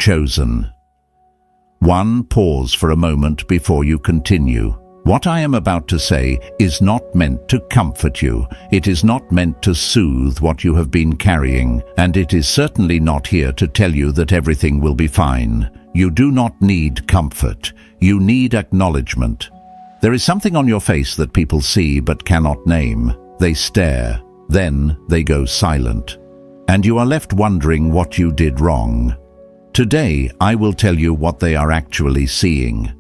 chosen. 1. Pause for a moment before you continue. What I am about to say is not meant to comfort you. It is not meant to soothe what you have been carrying, and it is certainly not here to tell you that everything will be fine. You do not need comfort. You need acknowledgement. There is something on your face that people see but cannot name. They stare, then they go silent, and you are left wondering what you did wrong. Today, I will tell you what they are actually seeing.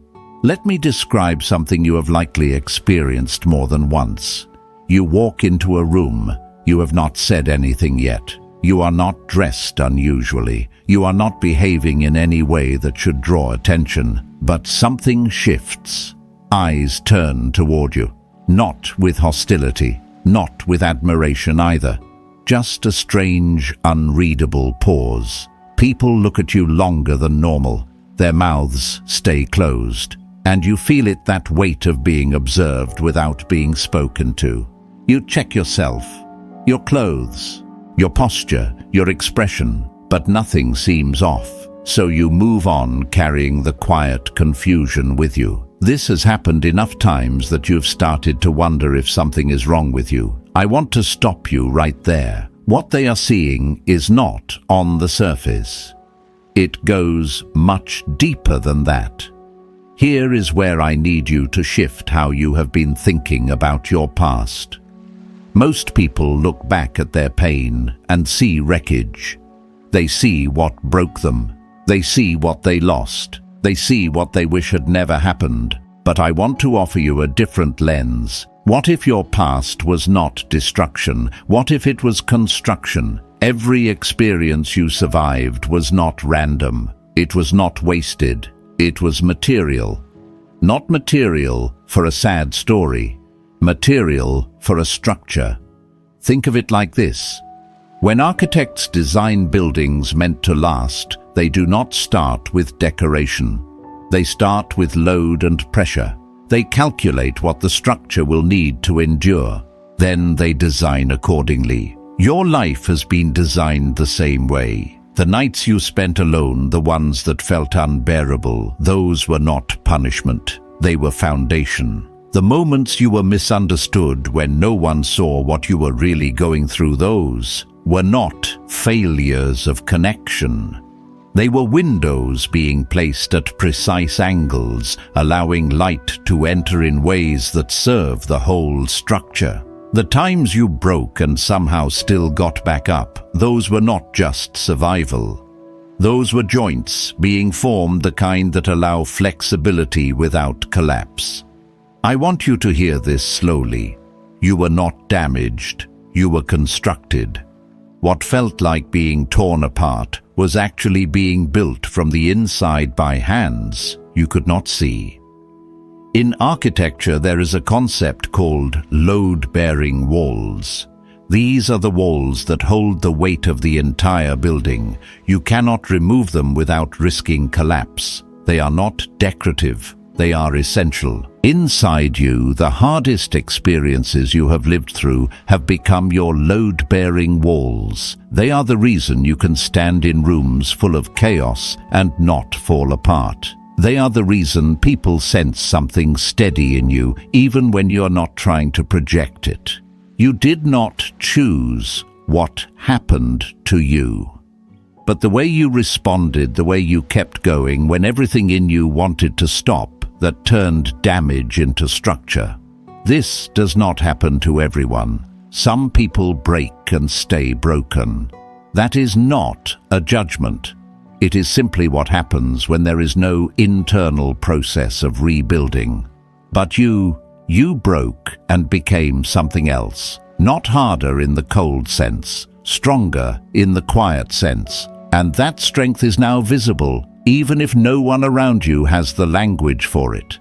Let me describe something you have likely experienced more than once. You walk into a room. You have not said anything yet. You are not dressed unusually. You are not behaving in any way that should draw attention. But something shifts. Eyes turn toward you. Not with hostility, not with admiration either. Just a strange, unreadable pause. People look at you longer than normal. Their mouths stay closed. And you feel it, that weight of being observed without being spoken to. You check yourself, your clothes, your posture, your expression, but nothing seems off. So you move on, carrying the quiet confusion with you. This has happened enough times that you've started to wonder if something is wrong with you. I want to stop you right there. What they are seeing is not on the surface. It goes much deeper than that. Here is where I need you to shift how you have been thinking about your past. Most people look back at their pain and see wreckage. They see what broke them. They see what they lost. They see what they wish had never happened. But I want to offer you a different lens. What if your past was not destruction? What if it was construction? Every experience you survived was not random. It was not wasted. It was material. Not material for a sad story. Material for a structure. Think of it like this. When architects design buildings meant to last, they do not start with decoration. They start with load and pressure. They calculate what the structure will need to endure. Then they design accordingly. Your life has been designed the same way. The nights you spent alone, the ones that felt unbearable, those were not punishment. They were foundation. The moments you were misunderstood when no one saw what you were really going through, those were not failures of connection. They were windows being placed at precise angles, allowing light to enter in ways that serve the whole structure. The times you broke and somehow still got back up, those were not just survival. Those were joints being formed, the kind that allow flexibility without collapse. I want you to hear this slowly. You were not damaged. You were constructed. What felt like being torn apart was actually being built from the inside by hands you could not see. In architecture, there is a concept called load-bearing walls. These are the walls that hold the weight of the entire building. You cannot remove them without risking collapse. They are not decorative. They are essential. Inside you, the hardest experiences you have lived through have become your load-bearing walls. They are the reason you can stand in rooms full of chaos and not fall apart. They are the reason people sense something steady in you, even when you're not trying to project it. You did not choose what happened to you. But the way you responded, the way you kept going when everything in you wanted to stop, that turned damage into structure. This does not happen to everyone. Some people break and stay broken. That is not a judgment. It is simply what happens when there is no internal process of rebuilding. But you broke and became something else. Not harder in the cold sense, stronger in the quiet sense. And that strength is now visible, even if no one around you has the language for it.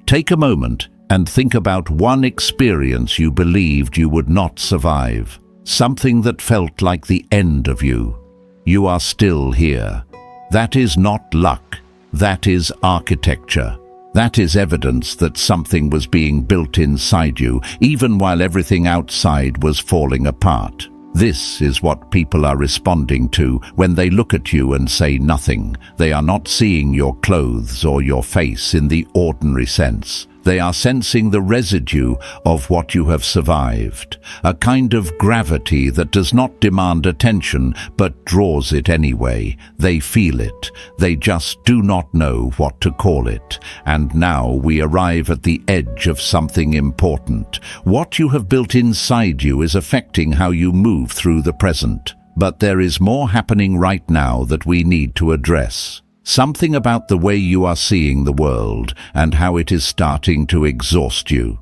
Take a moment and think about one experience you believed you would not survive. Something that felt like the end of you. You are still here. That is not luck. That is architecture. That is evidence that something was being built inside you, even while everything outside was falling apart. This is what people are responding to when they look at you and say nothing. They are not seeing your clothes or your face in the ordinary sense. They are sensing the residue of what you have survived, a kind of gravity that does not demand attention but draws it anyway. They feel it. They just do not know what to call it. And now we arrive at the edge of something important. What you have built inside you is affecting how you move through the present. But there is more happening right now that we need to address. Something about the way you are seeing the world and how it is starting to exhaust you.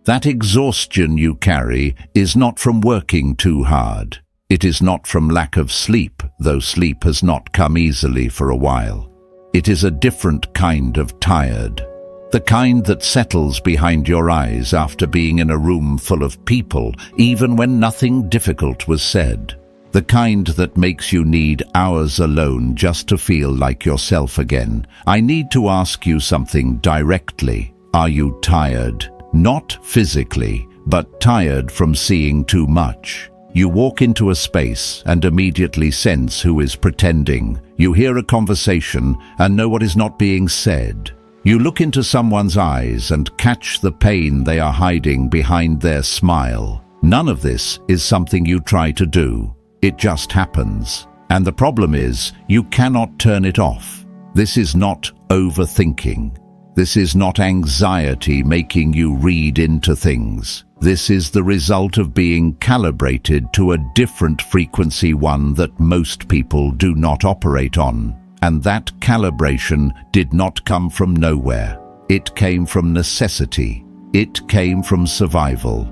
That exhaustion you carry is not from working too hard. It is not from lack of sleep, though sleep has not come easily for a while. It is a different kind of tired. The kind that settles behind your eyes after being in a room full of people, even when nothing difficult was said. The kind that makes you need hours alone just to feel like yourself again. I need to ask you something directly. Are you tired? Not physically, but tired from seeing too much. You walk into a space and immediately sense who is pretending. You hear a conversation and know what is not being said. You look into someone's eyes and catch the pain they are hiding behind their smile. None of this is something you try to do. It just happens. And the problem is, you cannot turn it off. This is not overthinking. This is not anxiety making you read into things. This is the result of being calibrated to a different frequency, one that most people do not operate on. And that calibration did not come from nowhere. It came from necessity. It came from survival.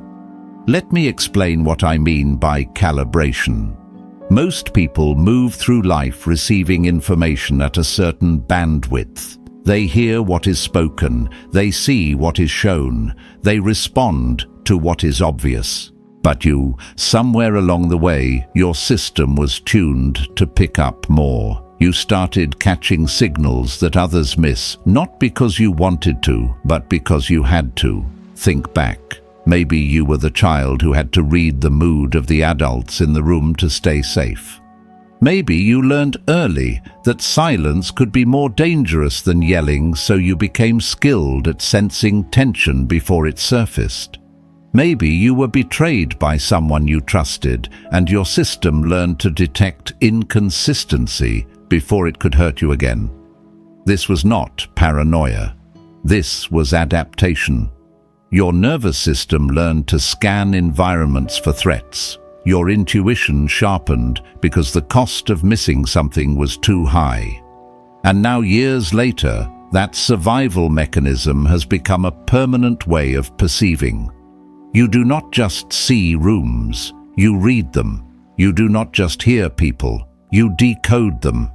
Let me explain what I mean by calibration. Most people move through life receiving information at a certain bandwidth. They hear what is spoken, they see what is shown, they respond to what is obvious. But you, somewhere along the way, your system was tuned to pick up more. You started catching signals that others miss, not because you wanted to, but because you had to. Think back. Maybe you were the child who had to read the mood of the adults in the room to stay safe. Maybe you learned early that silence could be more dangerous than yelling, so you became skilled at sensing tension before it surfaced. Maybe you were betrayed by someone you trusted, and your system learned to detect inconsistency before it could hurt you again. This was not paranoia. This was adaptation. Your nervous system learned to scan environments for threats. Your intuition sharpened because the cost of missing something was too high. And now, years later, that survival mechanism has become a permanent way of perceiving. You do not just see rooms, you read them. You do not just hear people, you decode them.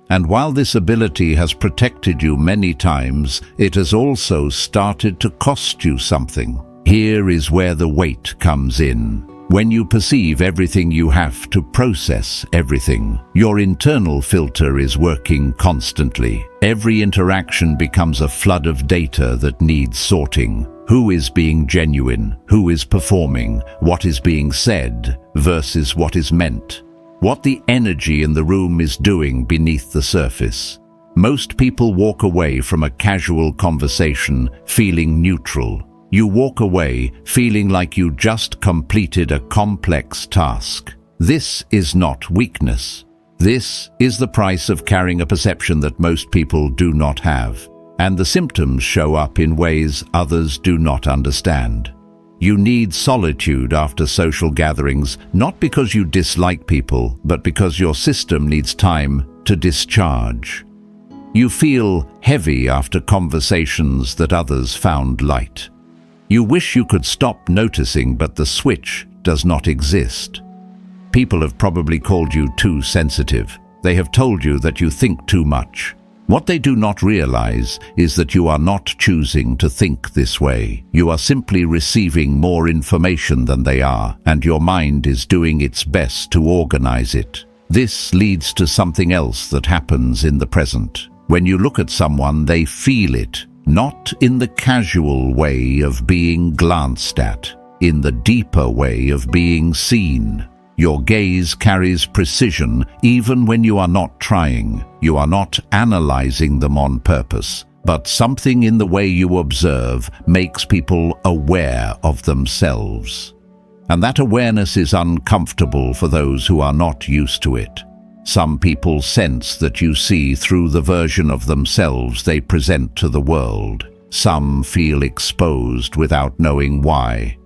And while this ability has protected you many times, it has also started to cost you something. Here is where the weight comes in. When you perceive everything, you have to process everything. Your internal filter is working constantly. Every interaction becomes a flood of data that needs sorting. Who is being genuine? Who is performing? What is being said versus what is meant? What the energy in the room is doing beneath the surface. Most people walk away from a casual conversation feeling neutral. You walk away feeling like you just completed a complex task. This is not weakness. This is the price of carrying a perception that most people do not have. And the symptoms show up in ways others do not understand. You need solitude after social gatherings, not because you dislike people, but because your system needs time to discharge. You feel heavy after conversations that others found light. You wish you could stop noticing, but the switch does not exist. People have probably called you too sensitive. They have told you that you think too much. What they do not realize is that you are not choosing to think this way. You are simply receiving more information than they are, and your mind is doing its best to organize it. This leads to something else that happens in the present. When you look at someone, they feel it, not in the casual way of being glanced at, in the deeper way of being seen. Your gaze carries precision even when you are not trying. You are not analyzing them on purpose, but something in the way you observe makes people aware of themselves. And that awareness is uncomfortable for those who are not used to it. Some people sense that you see through the version of themselves they present to the world. Some feel exposed without knowing why.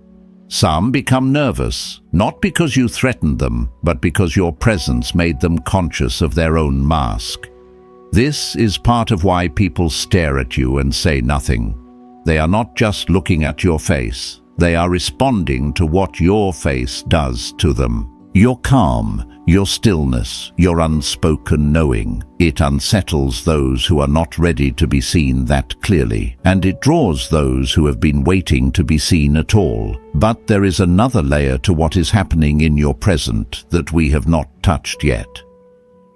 Some become nervous, not because you threatened them, but because your presence made them conscious of their own mask. This is part of why people stare at you and say nothing. They are not just looking at your face. They are responding to what your face does to them. Your calm, your stillness, your unspoken knowing, it unsettles those who are not ready to be seen that clearly, and it draws those who have been waiting to be seen at all. But there is another layer to what is happening in your present that we have not touched yet.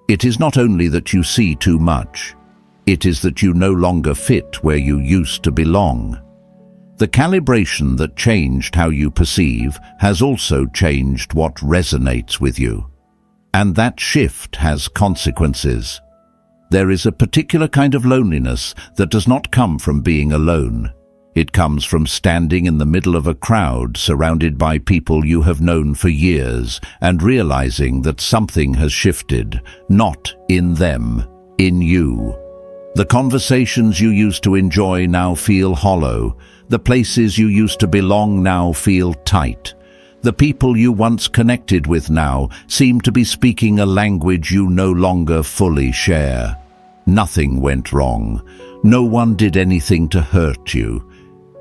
It is not only that you see too much, it is that you no longer fit where you used to belong. The calibration that changed how you perceive has also changed what resonates with you. And that shift has consequences. There is a particular kind of loneliness that does not come from being alone. It comes from standing in the middle of a crowd surrounded by people you have known for years and realizing that something has shifted, not in them, in you. The conversations you used to enjoy now feel hollow. The places you used to belong now feel tight. The people you once connected with now seem to be speaking a language you no longer fully share. Nothing went wrong. No one did anything to hurt you.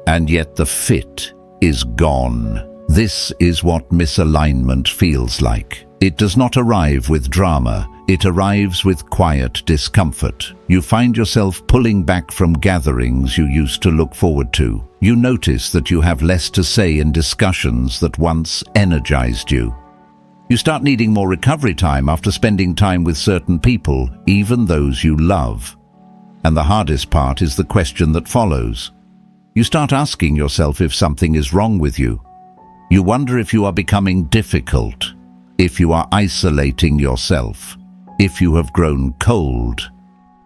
And yet the fit is gone. This is what misalignment feels like. It does not arrive with drama. It arrives with quiet discomfort. You find yourself pulling back from gatherings you used to look forward to. You notice that you have less to say in discussions that once energized you. You start needing more recovery time after spending time with certain people, even those you love. And the hardest part is the question that follows. You start asking yourself if something is wrong with you. You wonder if you are becoming difficult, if you are isolating yourself, if you have grown cold.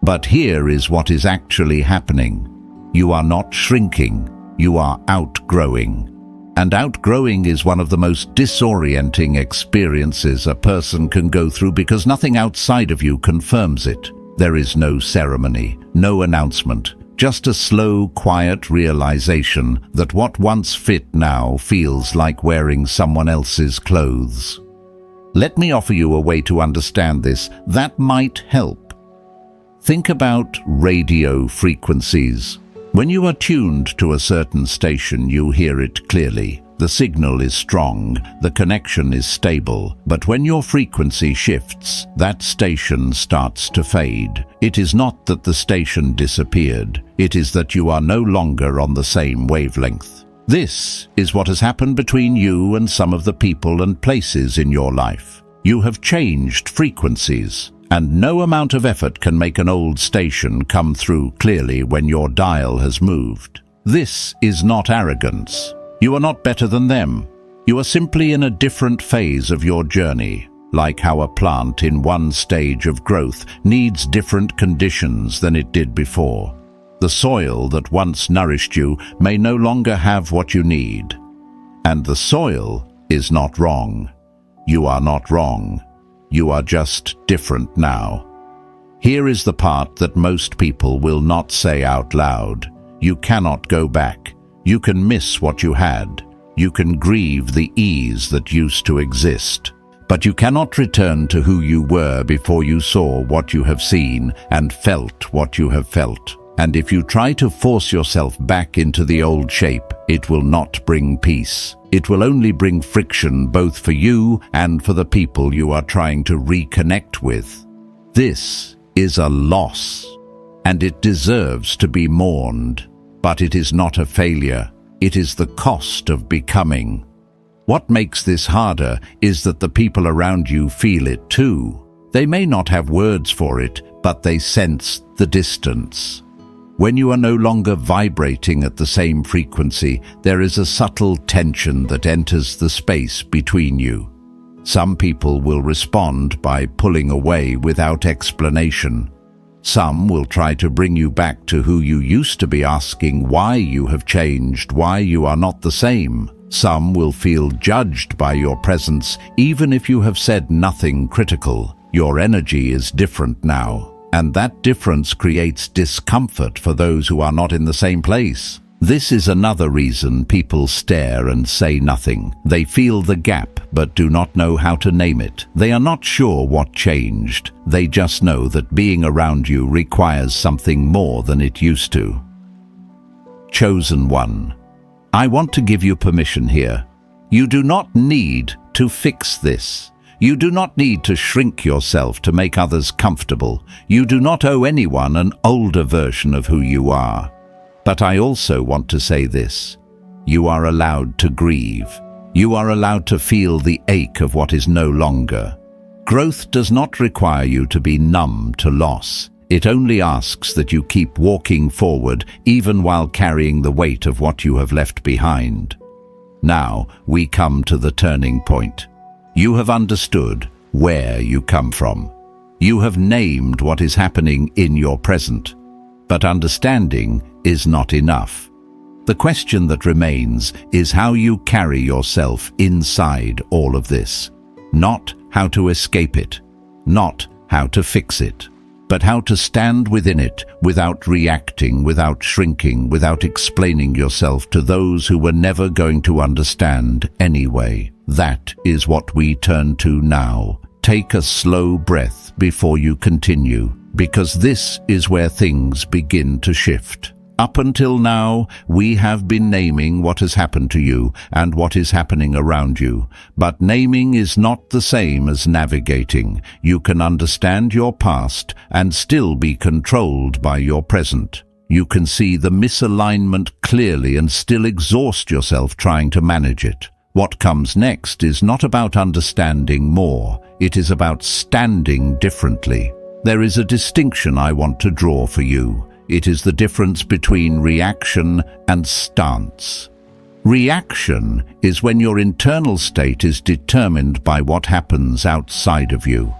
But here is what is actually happening. You are not shrinking, you are outgrowing. And outgrowing is one of the most disorienting experiences a person can go through because nothing outside of you confirms it. There is no ceremony, no announcement, just a slow, quiet realization that what once fit now feels like wearing someone else's clothes. Let me offer you a way to understand this that might help. Think about radio frequencies. When you are tuned to a certain station, you hear it clearly. The signal is strong, the connection is stable, but when your frequency shifts, that station starts to fade. It is not that the station disappeared, it is that you are no longer on the same wavelength. This is what has happened between you and some of the people and places in your life. You have changed frequencies, and no amount of effort can make an old station come through clearly when your dial has moved. This is not arrogance. You are not better than them. You are simply in a different phase of your journey, like how a plant in one stage of growth needs different conditions than it did before. The soil that once nourished you may no longer have what you need. And the soil is not wrong. You are not wrong. You are just different now. Here is the part that most people will not say out loud. You cannot go back. You can miss what you had. You can grieve the ease that used to exist. But you cannot return to who you were before you saw what you have seen and felt what you have felt. And if you try to force yourself back into the old shape, it will not bring peace. It will only bring friction both for you and for the people you are trying to reconnect with. This is a loss, and it deserves to be mourned. But it is not a failure. It is the cost of becoming. What makes this harder is that the people around you feel it too. They may not have words for it, but they sense the distance. When you are no longer vibrating at the same frequency, there is a subtle tension that enters the space between you. Some people will respond by pulling away without explanation. Some will try to bring you back to who you used to be, asking why you have changed, why you are not the same. Some will feel judged by your presence, even if you have said nothing critical. Your energy is different now, and that difference creates discomfort for those who are not in the same place. This is another reason people stare and say nothing. They feel the gap but do not know how to name it. They are not sure what changed. They just know that being around you requires something more than it used to. Chosen one. I want to give you permission here. You do not need to fix this. You do not need to shrink yourself to make others comfortable. You do not owe anyone an older version of who you are. But I also want to say this. You are allowed to grieve. You are allowed to feel the ache of what is no longer. Growth does not require you to be numb to loss. It only asks that you keep walking forward, even while carrying the weight of what you have left behind. Now we come to the turning point. You have understood where you come from. You have named what is happening in your present. But understanding is not enough. The question that remains is how you carry yourself inside all of this. Not how to escape it, not how to fix it, but how to stand within it without reacting, without shrinking, without explaining yourself to those who were never going to understand anyway. That is what we turn to now. Take a slow breath before you continue, because this is where things begin to shift. Up until now, we have been naming what has happened to you and what is happening around you. But naming is not the same as navigating. You can understand your past and still be controlled by your present. You can see the misalignment clearly and still exhaust yourself trying to manage it. What comes next is not about understanding more. It is about standing differently. There is a distinction I want to draw for you. It is the difference between reaction and stance. Reaction is when your internal state is determined by what happens outside of you.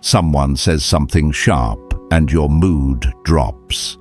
Someone says something sharp and your mood drops.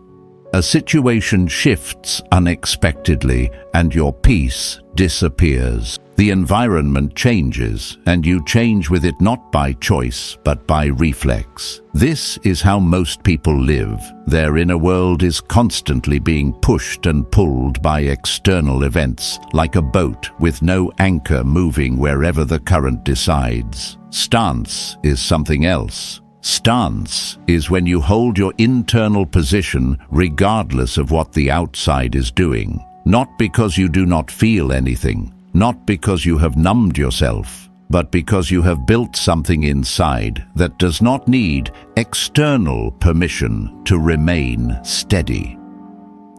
A situation shifts unexpectedly and your peace disappears. The environment changes and you change with it, not by choice but by reflex. This is how most people live. Their inner world is constantly being pushed and pulled by external events, like a boat with no anchor moving wherever the current decides. Stance is something else. Stance is when you hold your internal position regardless of what the outside is doing. Not because you do not feel anything, not because you have numbed yourself, but because you have built something inside that does not need external permission to remain steady.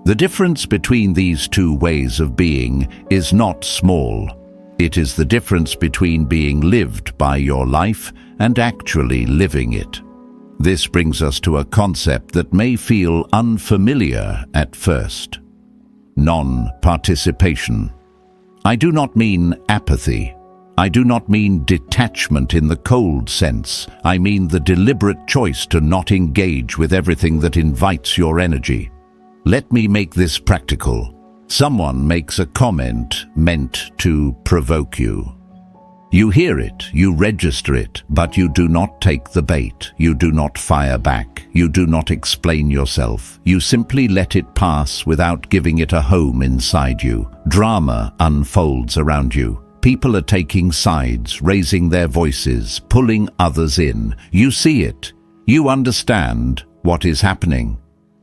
The difference between these two ways of being is not small. It is the difference between being lived by your life and actually living it. This brings us to a concept that may feel unfamiliar at first. Non-participation. I do not mean apathy. I do not mean detachment in the cold sense. I mean the deliberate choice to not engage with everything that invites your energy. Let me make this practical. Someone makes a comment meant to provoke you. You hear it, you register it, but you do not take the bait. You do not fire back. You do not explain yourself. You simply let it pass without giving it a home inside you. Drama unfolds around you. People are taking sides, raising their voices, pulling others in. You see it. You understand what is happening,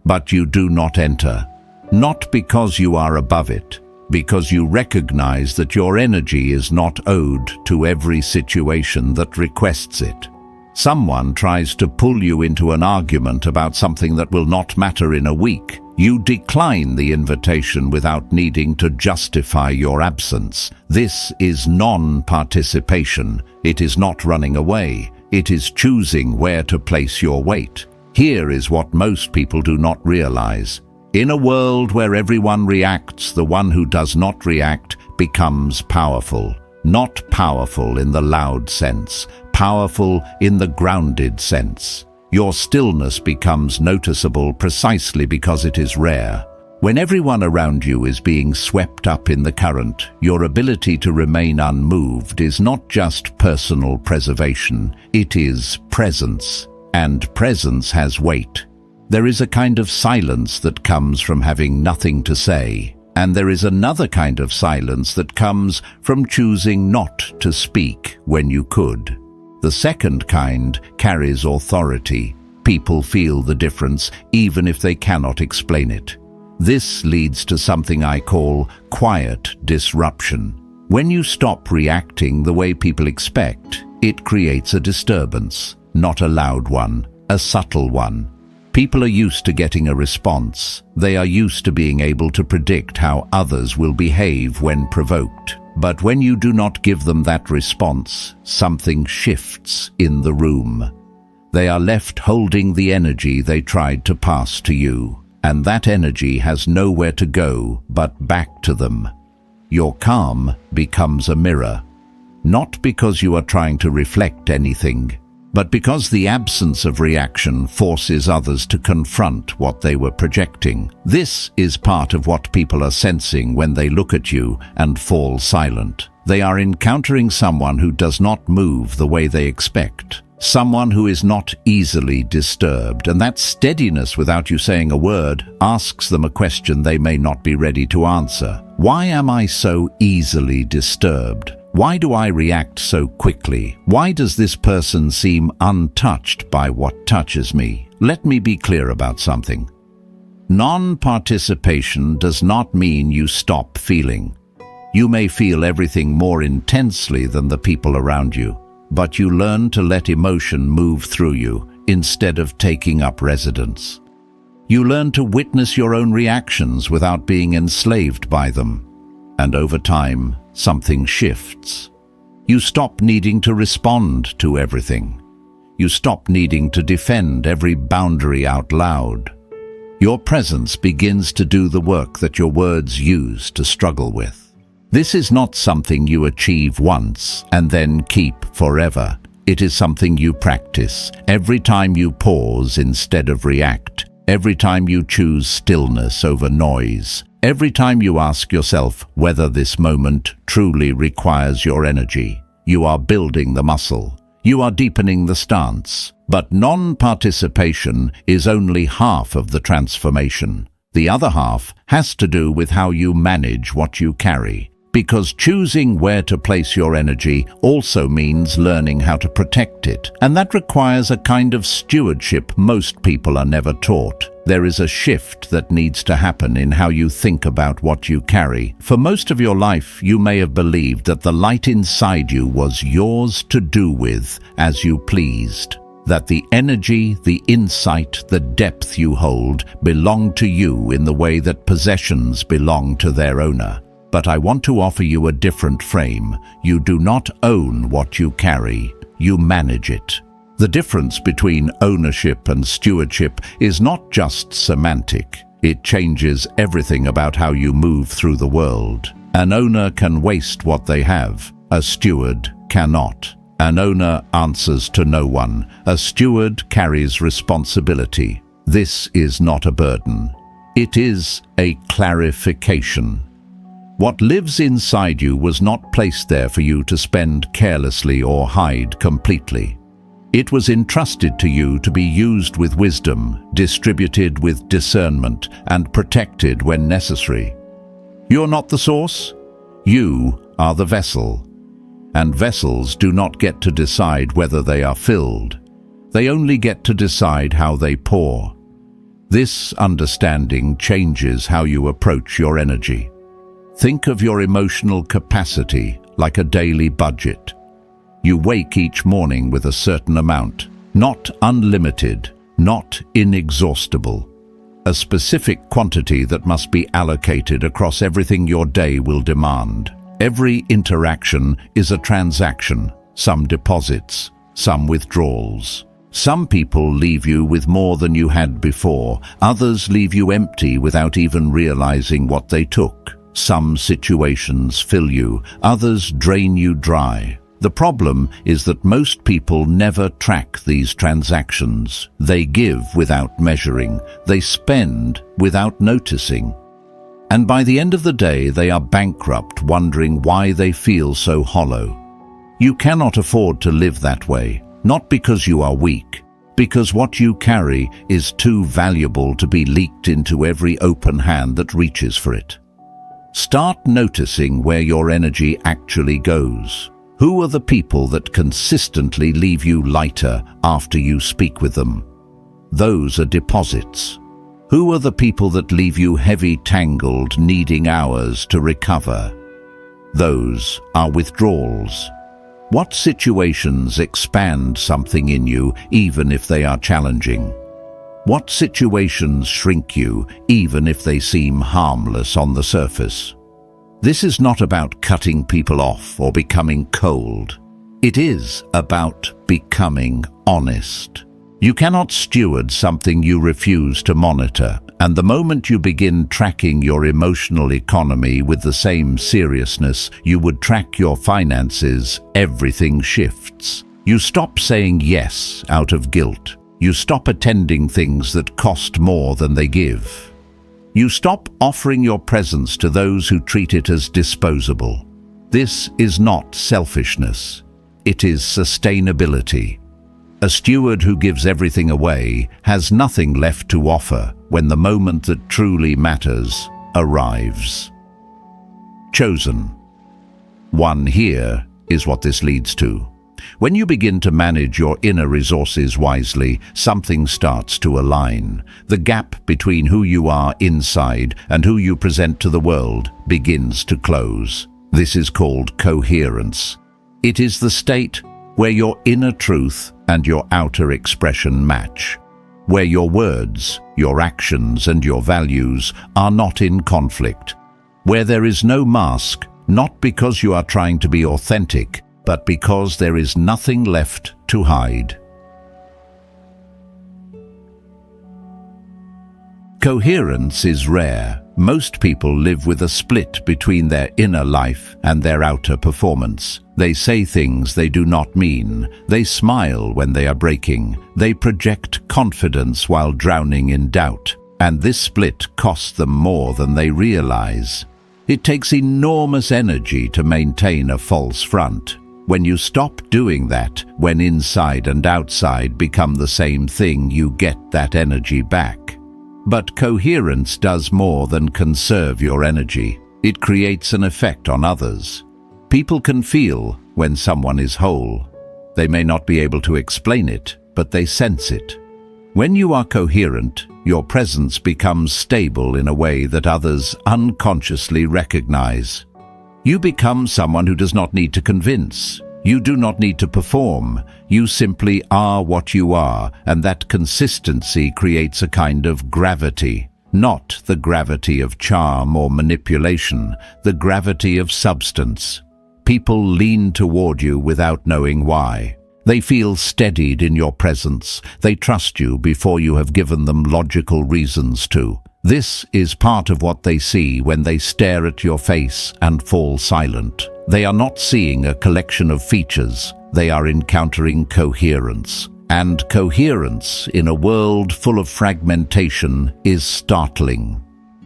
but you do not enter. Not because you are above it, because you recognize that your energy is not owed to every situation that requests it. Someone tries to pull you into an argument about something that will not matter in a week. You decline the invitation without needing to justify your absence. This is non-participation. It is not running away. It is choosing where to place your weight. Here is what most people do not realize. In a world where everyone reacts, the one who does not react becomes powerful. Not powerful in the loud sense, powerful in the grounded sense. Your stillness becomes noticeable precisely because it is rare. When everyone around you is being swept up in the current, your ability to remain unmoved is not just personal preservation, it is presence. And presence has weight. There is a kind of silence that comes from having nothing to say. And there is another kind of silence that comes from choosing not to speak when you could. The second kind carries authority. People feel the difference even if they cannot explain it. This leads to something I call quiet disruption. When you stop reacting the way people expect, it creates a disturbance, not a loud one, a subtle one. People are used to getting a response. They are used to being able to predict how others will behave when provoked. But when you do not give them that response, something shifts in the room. They are left holding the energy they tried to pass to you, and that energy has nowhere to go but back to them. Your calm becomes a mirror, not because you are trying to reflect anything, but because the absence of reaction forces others to confront what they were projecting. This is part of what people are sensing when they look at you and fall silent. They are encountering someone who does not move the way they expect, someone who is not easily disturbed, and that steadiness without you saying a word asks them a question they may not be ready to answer. Why am I so easily disturbed? Why do I react so quickly? Why does this person seem untouched by what touches me? Let me be clear about something. Non-participation does not mean you stop feeling. You may feel everything more intensely than the people around you, but you learn to let emotion move through you instead of taking up residence. You learn to witness your own reactions without being enslaved by them. And over time, something shifts. You stop needing to respond to everything. You stop needing to defend every boundary out loud. Your presence begins to do the work that your words use to struggle with. This is not something you achieve once and then keep forever. It is something you practice every time you pause instead of react, every time you choose stillness over noise, every time you ask yourself whether this moment truly requires your energy. You are building the muscle. You are deepening the stance. But non-participation is only half of the transformation. The other half has to do with how you manage what you carry. Because choosing where to place your energy also means learning how to protect it. And that requires a kind of stewardship most people are never taught. There is a shift that needs to happen in how you think about what you carry. For most of your life, you may have believed that the light inside you was yours to do with as you pleased. That the energy, the insight, the depth you hold belong to you in the way that possessions belong to their owner. But I want to offer you a different frame. You do not own what you carry, you manage it. The difference between ownership and stewardship is not just semantic. It changes everything about how you move through the world. An owner can waste what they have. A steward cannot. An owner answers to no one. A steward carries responsibility. This is not a burden. It is a clarification. What lives inside you was not placed there for you to spend carelessly or hide completely. It was entrusted to you to be used with wisdom, distributed with discernment, and protected when necessary. You're not the source. You are the vessel. And vessels do not get to decide whether they are filled. They only get to decide how they pour. This understanding changes how you approach your energy. Think of your emotional capacity like a daily budget. You wake each morning with a certain amount, not unlimited, not inexhaustible. A specific quantity that must be allocated across everything your day will demand. Every interaction is a transaction, some deposits, some withdrawals. Some people leave you with more than you had before. Others leave you empty without even realizing what they took. Some situations fill you, others drain you dry. The problem is that most people never track these transactions. They give without measuring. They spend without noticing. And by the end of the day, they are bankrupt, wondering why they feel so hollow. You cannot afford to live that way, not because you are weak, because what you carry is too valuable to be leaked into every open hand that reaches for it. Start noticing where your energy actually goes. Who are the people that consistently leave you lighter after you speak with them? Those are deposits. Who are the people that leave you heavy, tangled, needing hours to recover? Those are withdrawals. What situations expand something in you, even if they are challenging? What situations shrink you, even if they seem harmless on the surface? This is not about cutting people off or becoming cold. It is about becoming honest. You cannot steward something you refuse to monitor, and the moment you begin tracking your emotional economy with the same seriousness you would track your finances, everything shifts. You stop saying yes out of guilt. You stop attending things that cost more than they give. You stop offering your presence to those who treat it as disposable. This is not selfishness. It is sustainability. A steward who gives everything away has nothing left to offer when the moment that truly matters arrives. Chosen. One here is what this leads to. When you begin to manage your inner resources wisely, something starts to align. The gap between who you are inside and who you present to the world begins to close. This is called coherence. It is the state where your inner truth and your outer expression match, where your words, your actions, and your values are not in conflict, where there is no mask, not because you are trying to be authentic, but because there is nothing left to hide. Coherence is rare. Most people live with a split between their inner life and their outer performance. They say things they do not mean. They smile when they are breaking. They project confidence while drowning in doubt. And this split costs them more than they realize. It takes enormous energy to maintain a false front. When you stop doing that, when inside and outside become the same thing, you get that energy back. But coherence does more than conserve your energy. It creates an effect on others. People can feel when someone is whole. They may not be able to explain it, but they sense it. When you are coherent, your presence becomes stable in a way that others unconsciously recognize. You become someone who does not need to convince. You do not need to perform. You simply are what you are, and that consistency creates a kind of gravity. Not the gravity of charm or manipulation, the gravity of substance. People lean toward you without knowing why. They feel steadied in your presence. They trust you before you have given them logical reasons to. This is part of what they see when they stare at your face and fall silent. They are not seeing a collection of features. They are encountering coherence. And coherence in a world full of fragmentation is startling.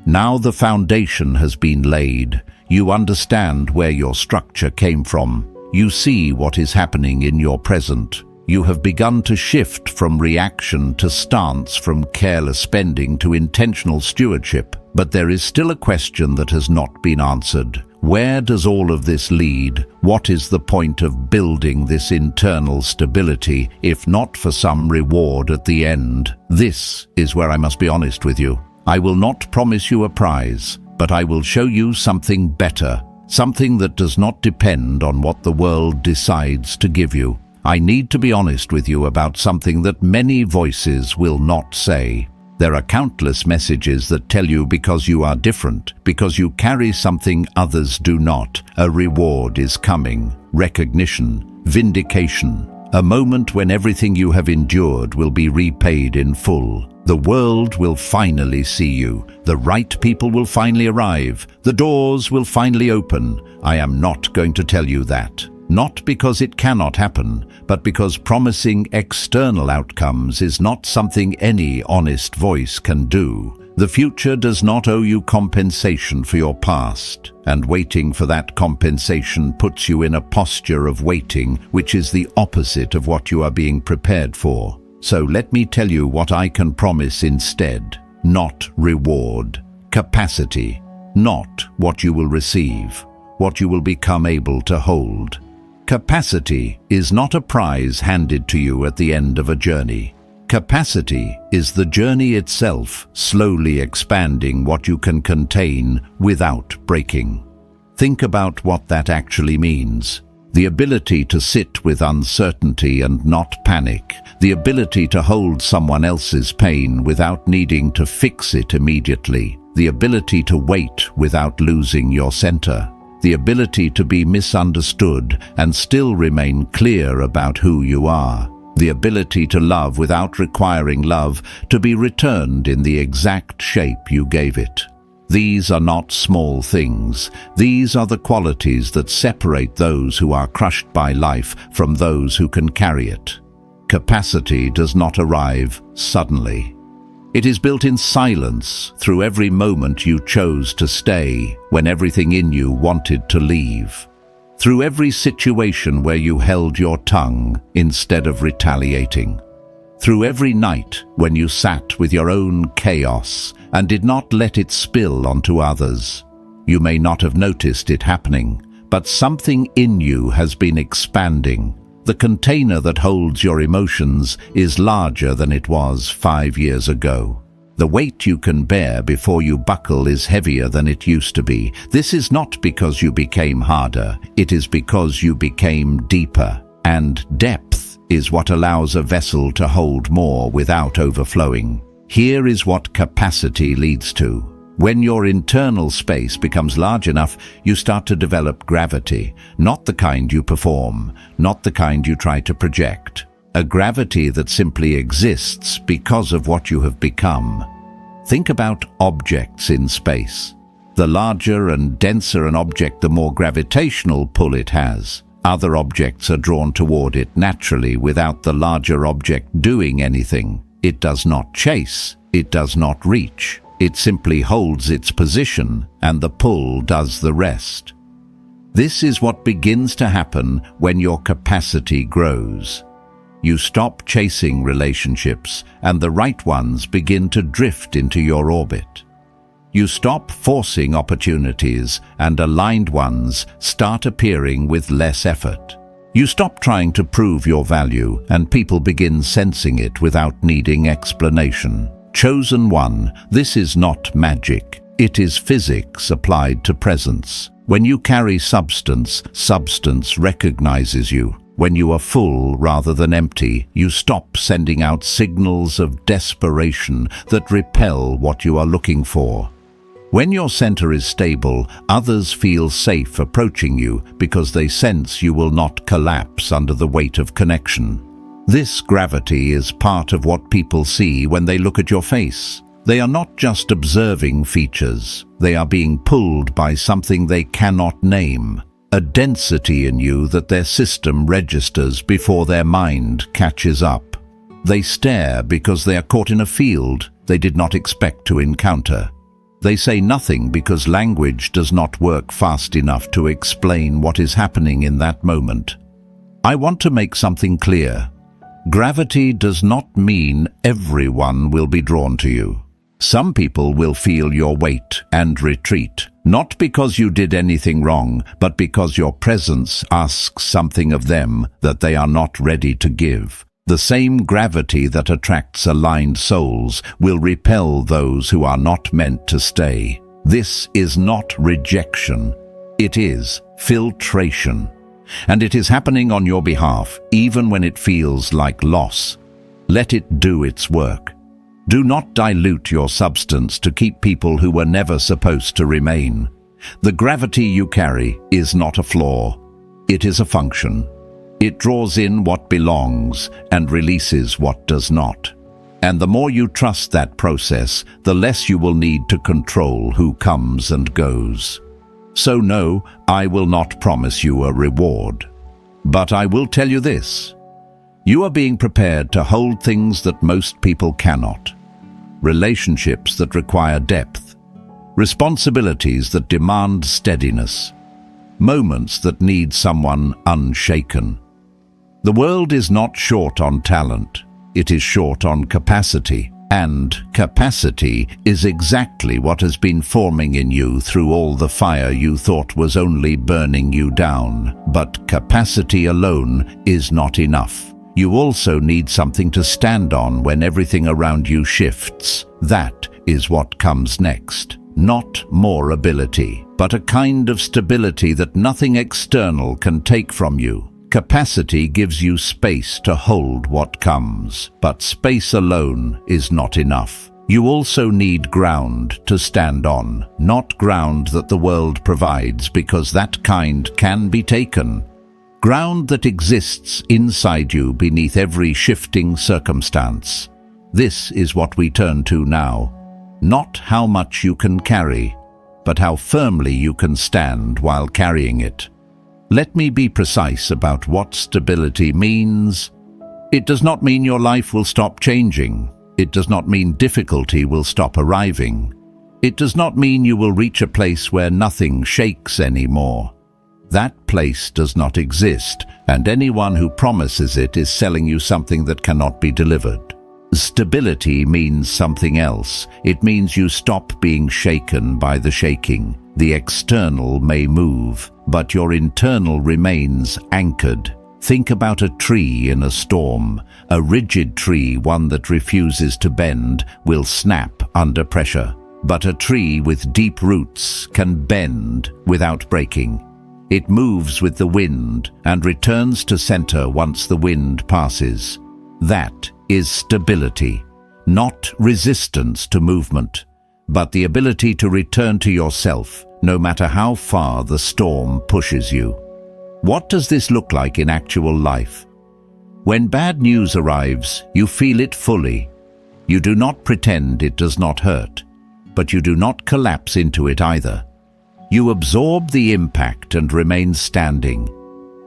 Now the foundation has been laid. You understand where your structure came from. You see what is happening in your present. You have begun to shift from reaction to stance, from careless spending to intentional stewardship. But there is still a question that has not been answered. Where does all of this lead? What is the point of building this internal stability, if not for some reward at the end? This is where I must be honest with you. I will not promise you a prize, but I will show you something better, something that does not depend on what the world decides to give you. I need to be honest with you about something that many voices will not say. There are countless messages that tell you because you are different, because you carry something others do not, a reward is coming, recognition, vindication. A moment when everything you have endured will be repaid in full. The world will finally see you. The right people will finally arrive. The doors will finally open. I am not going to tell you that. Not because it cannot happen, but because promising external outcomes is not something any honest voice can do. The future does not owe you compensation for your past, and waiting for that compensation puts you in a posture of waiting, which is the opposite of what you are being prepared for. So let me tell you what I can promise instead. Not reward. Capacity. Not what you will receive, what you will become able to hold. Capacity is not a prize handed to you at the end of a journey. Capacity is the journey itself, slowly expanding what you can contain without breaking. Think about what that actually means. The ability to sit with uncertainty and not panic. The ability to hold someone else's pain without needing to fix it immediately. The ability to wait without losing your center. The ability to be misunderstood and still remain clear about who you are. The ability to love without requiring love to be returned in the exact shape you gave it. These are not small things. These are the qualities that separate those who are crushed by life from those who can carry it. Capacity does not arrive suddenly. It is built in silence through every moment you chose to stay when everything in you wanted to leave. Through every situation where you held your tongue instead of retaliating. Through every night when you sat with your own chaos and did not let it spill onto others. You may not have noticed it happening, but something in you has been expanding. The container that holds your emotions is larger than it was 5 years ago. The weight you can bear before you buckle is heavier than it used to be. This is not because you became harder, it is because you became deeper. And depth is what allows a vessel to hold more without overflowing. Here is what capacity leads to. When your internal space becomes large enough, you start to develop gravity, not the kind you perform, not the kind you try to project. A gravity that simply exists because of what you have become. Think about objects in space. The larger and denser an object, the more gravitational pull it has. Other objects are drawn toward it naturally without the larger object doing anything. It does not chase, it does not reach. It simply holds its position, and the pull does the rest. This is what begins to happen when your capacity grows. You stop chasing relationships, and the right ones begin to drift into your orbit. You stop forcing opportunities, and aligned ones start appearing with less effort. You stop trying to prove your value, and people begin sensing it without needing explanation. Chosen one, this is not magic. It is physics applied to presence. When you carry substance, substance recognizes you. When you are full rather than empty, you stop sending out signals of desperation that repel what you are looking for. When your center is stable, others feel safe approaching you because they sense you will not collapse under the weight of connection. This gravity is part of what people see when they look at your face. They are not just observing features. They are being pulled by something they cannot name. A density in you that their system registers before their mind catches up. They stare because they are caught in a field they did not expect to encounter. They say nothing because language does not work fast enough to explain what is happening in that moment. I want to make something clear. Gravity does not mean everyone will be drawn to you. Some people will feel your weight and retreat, not because you did anything wrong, but because your presence asks something of them that they are not ready to give. The same gravity that attracts aligned souls will repel those who are not meant to stay. This is not rejection. It is filtration. And it is happening on your behalf, even when it feels like loss. Let it do its work. Do not dilute your substance to keep people who were never supposed to remain. The gravity you carry is not a flaw. It is a function. It draws in what belongs and releases what does not. And the more you trust that process, the less you will need to control who comes and goes. So no, I will not promise you a reward. But I will tell you this. You are being prepared to hold things that most people cannot. Relationships that require depth. Responsibilities that demand steadiness. Moments that need someone unshaken. The world is not short on talent. It is short on capacity. And capacity is exactly what has been forming in you through all the fire you thought was only burning you down. But capacity alone is not enough. You also need something to stand on when everything around you shifts. That is what comes next. Not more ability, but a kind of stability that nothing external can take from you. Capacity gives you space to hold what comes, but space alone is not enough. You also need ground to stand on, not ground that the world provides, because that kind can be taken. Ground that exists inside you beneath every shifting circumstance. This is what we turn to now. Not how much you can carry, but how firmly you can stand while carrying it. Let me be precise about what stability means. It does not mean your life will stop changing. It does not mean difficulty will stop arriving. It does not mean you will reach a place where nothing shakes anymore. That place does not exist, and anyone who promises it is selling you something that cannot be delivered. Stability means something else. It means you stop being shaken by the shaking. The external may move, but your internal remains anchored. Think about a tree in a storm. A rigid tree, one that refuses to bend, will snap under pressure. But a tree with deep roots can bend without breaking. It moves with the wind and returns to center once the wind passes. That is stability, not resistance to movement, but the ability to return to yourself, no matter how far the storm pushes you. What does this look like in actual life? When bad news arrives, you feel it fully. You do not pretend it does not hurt, but you do not collapse into it either. You absorb the impact and remain standing.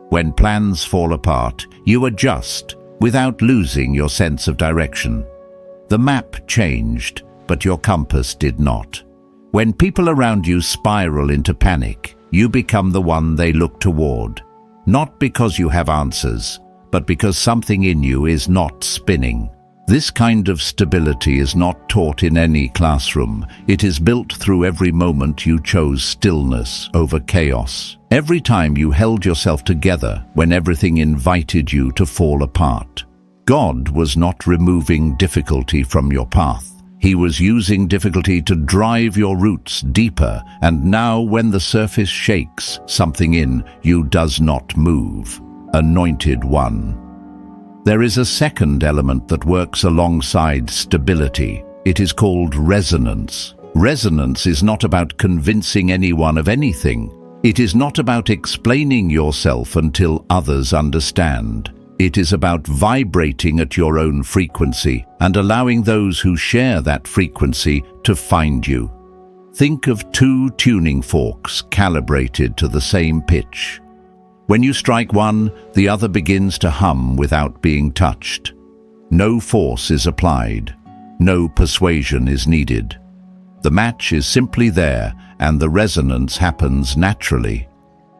When plans fall apart, you adjust without losing your sense of direction. The map changed, but your compass did not. When people around you spiral into panic, you become the one they look toward, not because you have answers, but because something in you is not spinning. This kind of stability is not taught in any classroom. It is built through every moment you chose stillness over chaos. Every time you held yourself together when everything invited you to fall apart. God was not removing difficulty from your path. He was using difficulty to drive your roots deeper, and now when the surface shakes, something in you does not move. Anointed one. There is a second element that works alongside stability. It is called resonance. Resonance is not about convincing anyone of anything. It is not about explaining yourself until others understand. It is about vibrating at your own frequency and allowing those who share that frequency to find you. Think of two tuning forks calibrated to the same pitch. When you strike one, the other begins to hum without being touched. No force is applied. No persuasion is needed. The match is simply there, and the resonance happens naturally.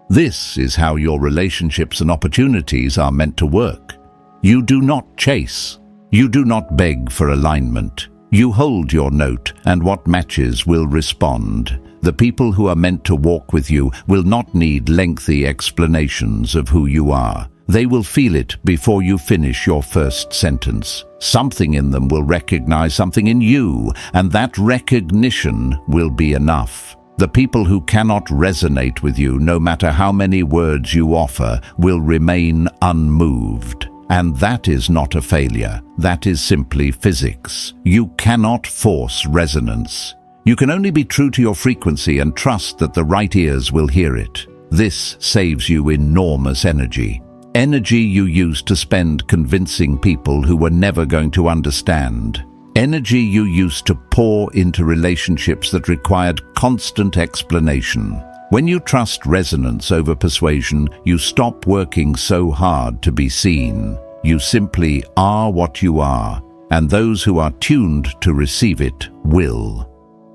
This is how your relationships and opportunities are meant to work. You do not chase. You do not beg for alignment. You hold your note, and what matches will respond. The people who are meant to walk with you will not need lengthy explanations of who you are. They will feel it before you finish your first sentence. Something in them will recognize something in you, and that recognition will be enough. The people who cannot resonate with you, no matter how many words you offer, will remain unmoved. And that is not a failure. That is simply physics. You cannot force resonance. You can only be true to your frequency and trust that the right ears will hear it. This saves you enormous energy. Energy you used to spend convincing people who were never going to understand. Energy you used to pour into relationships that required constant explanation. When you trust resonance over persuasion, you stop working so hard to be seen. You simply are what you are, and those who are tuned to receive it will.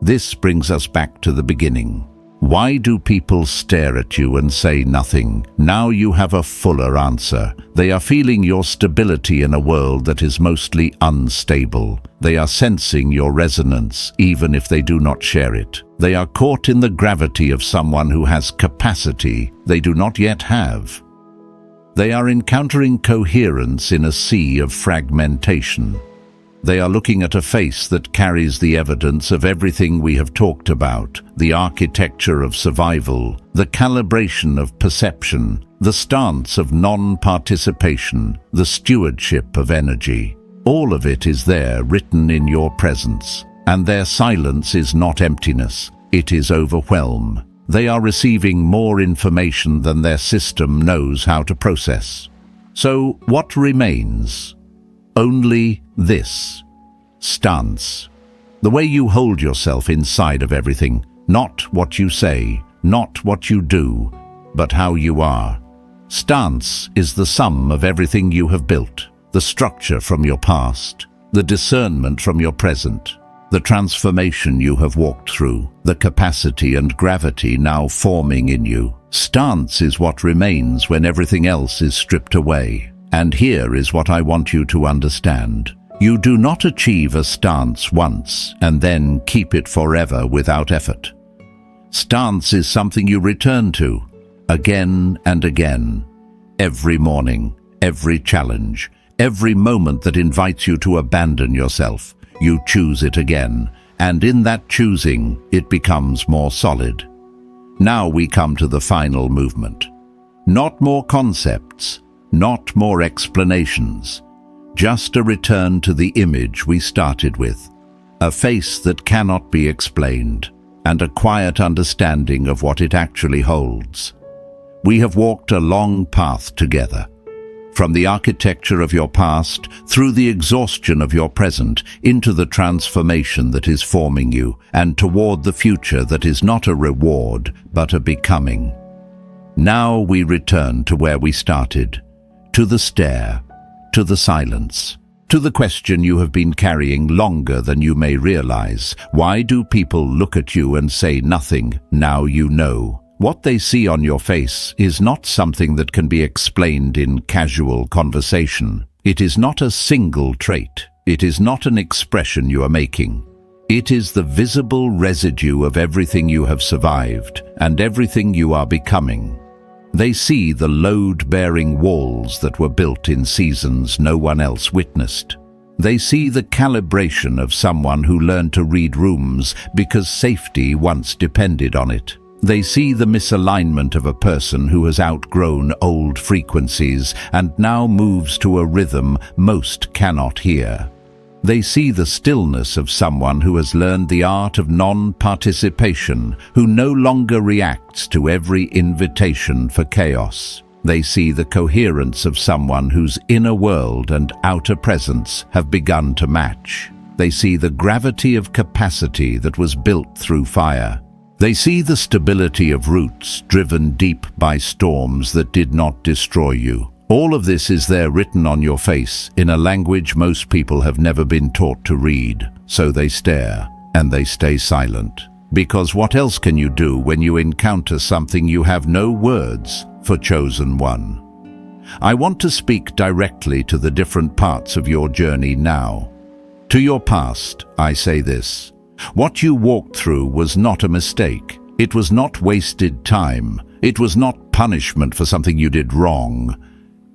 This brings us back to the beginning. Why do people stare at you and say nothing? Now you have a fuller answer. They are feeling your stability in a world that is mostly unstable. They are sensing your resonance, even if they do not share it. They are caught in the gravity of someone who has capacity they do not yet have. They are encountering coherence in a sea of fragmentation. They are looking at a face that carries the evidence of everything we have talked about, the architecture of survival, the calibration of perception, the stance of non-participation, the stewardship of energy. All of it is there written in your presence, and their silence is not emptiness, it is overwhelm. They are receiving more information than their system knows how to process. So what remains? Only this stance. The way you hold yourself inside of everything, not what you say, not what you do, but how you are. Stance is the sum of everything you have built, the structure from your past, the discernment from your present, the transformation you have walked through, the capacity and gravity now forming in you. Stance is what remains when everything else is stripped away. And here is what I want you to understand. You do not achieve a stance once and then keep it forever without effort. Stance is something you return to, again and again. Every morning, every challenge, every moment that invites you to abandon yourself, you choose it again, and in that choosing, it becomes more solid. Now we come to the final movement. Not more concepts, not more explanations, just a return to the image we started with, a face that cannot be explained, and a quiet understanding of what it actually holds. We have walked a long path together, from the architecture of your past, through the exhaustion of your present, into the transformation that is forming you, and toward the future that is not a reward, but a becoming. Now we return to where we started, to the stare, to the silence, to the question you have been carrying longer than you may realize. Why do people look at you and say nothing? Now you know. What they see on your face is not something that can be explained in casual conversation. It is not a single trait. It is not an expression you are making. It is the visible residue of everything you have survived and everything you are becoming. They see the load-bearing walls that were built in seasons no one else witnessed. They see the calibration of someone who learned to read rooms because safety once depended on it. They see the misalignment of a person who has outgrown old frequencies and now moves to a rhythm most cannot hear. They see the stillness of someone who has learned the art of non-participation, who no longer reacts to every invitation for chaos. They see the coherence of someone whose inner world and outer presence have begun to match. They see the gravity of capacity that was built through fire. They see the stability of roots driven deep by storms that did not destroy you. All of this is there written on your face in a language most people have never been taught to read. So they stare and they stay silent. Because what else can you do when you encounter something you have no words for, chosen one? I want to speak directly to the different parts of your journey now. To your past, I say this. What you walked through was not a mistake. It was not wasted time. It was not punishment for something you did wrong.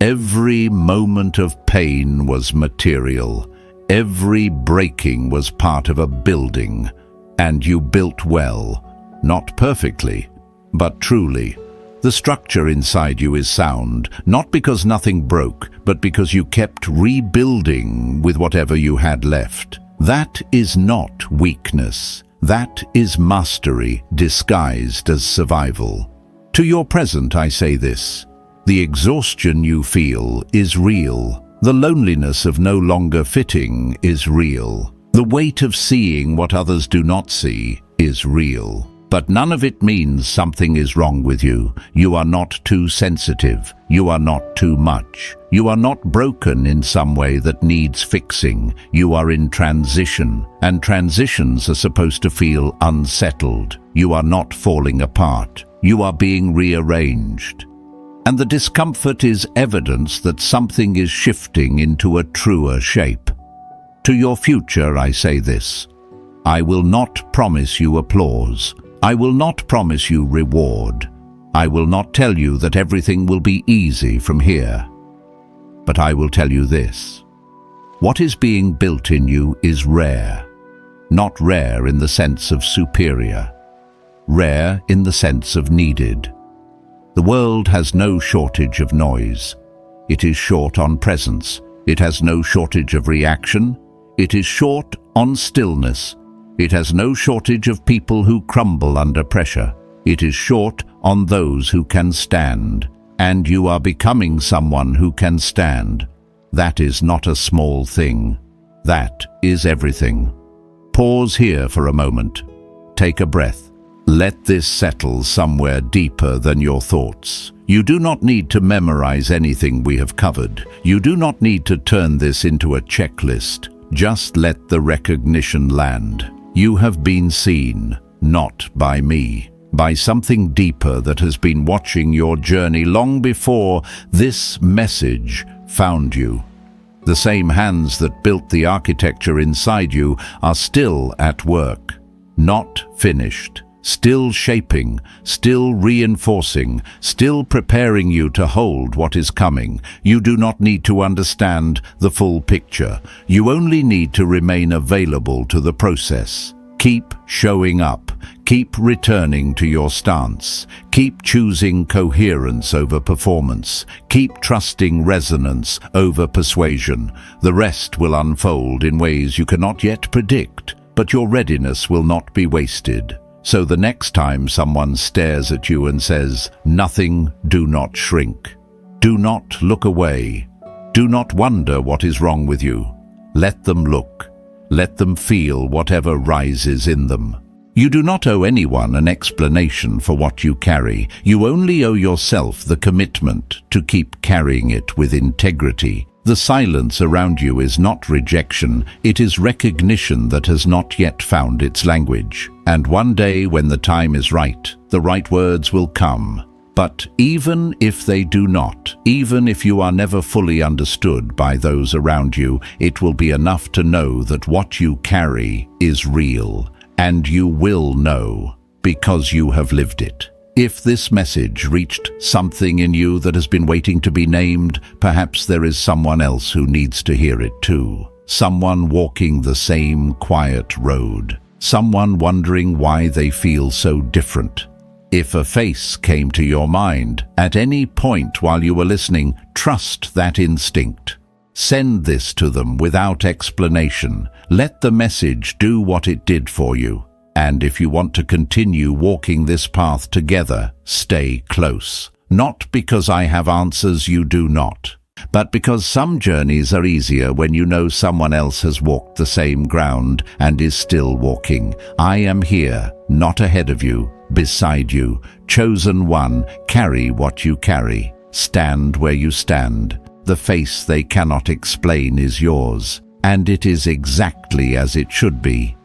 Every moment of pain was material. Every breaking was part of a building. And you built well. Not perfectly, but truly. The structure inside you is sound, not because nothing broke, but because you kept rebuilding with whatever you had left. That is not weakness. That is mastery disguised as survival. To your present, I say this. The exhaustion you feel is real. The loneliness of no longer fitting is real. The weight of seeing what others do not see is real. But none of it means something is wrong with you. You are not too sensitive. You are not too much. You are not broken in some way that needs fixing. You are in transition, and transitions are supposed to feel unsettled. You are not falling apart. You are being rearranged. And the discomfort is evidence that something is shifting into a truer shape. To your future, I say this: I will not promise you applause. I will not promise you reward. I will not tell you that everything will be easy from here. But I will tell you this: what is being built in you is rare. Not rare in the sense of superior. Rare in the sense of needed. The world has no shortage of noise. It is short on presence. It has no shortage of reaction. It is short on stillness. It has no shortage of people who crumble under pressure. It is short on those who can stand. And you are becoming someone who can stand. That is not a small thing. That is everything. Pause here for a moment. Take a breath. Let this settle somewhere deeper than your thoughts. You do not need to memorize anything we have covered. You do not need to turn this into a checklist. Just let the recognition land. You have been seen, not by me, by something deeper that has been watching your journey long before this message found you. The same hands that built the architecture inside you are still at work, not finished, still shaping, still reinforcing, still preparing you to hold what is coming. You do not need to understand the full picture. You only need to remain available to the process. Keep showing up. Keep returning to your stance. Keep choosing coherence over performance. Keep trusting resonance over persuasion. The rest will unfold in ways you cannot yet predict, but your readiness will not be wasted. So the next time someone stares at you and says, "Nothing," do not shrink. Do not look away. Do not wonder what is wrong with you. Let them look. Let them feel whatever rises in them. You do not owe anyone an explanation for what you carry. You only owe yourself the commitment to keep carrying it with integrity. The silence around you is not rejection, it is recognition that has not yet found its language. And one day, when the time is right, the right words will come. But even if they do not, even if you are never fully understood by those around you, it will be enough to know that what you carry is real. And you will know, because you have lived it. If this message reached something in you that has been waiting to be named, perhaps there is someone else who needs to hear it too. Someone walking the same quiet road. Someone wondering why they feel so different. If a face came to your mind at any point while you were listening, trust that instinct. Send this to them without explanation. Let the message do what it did for you. And if you want to continue walking this path together, stay close. Not because I have answers you do not, but because some journeys are easier when you know someone else has walked the same ground and is still walking. I am here, not ahead of you, beside you. Chosen one, carry what you carry. Stand where you stand. The face they cannot explain is yours, and it is exactly as it should be.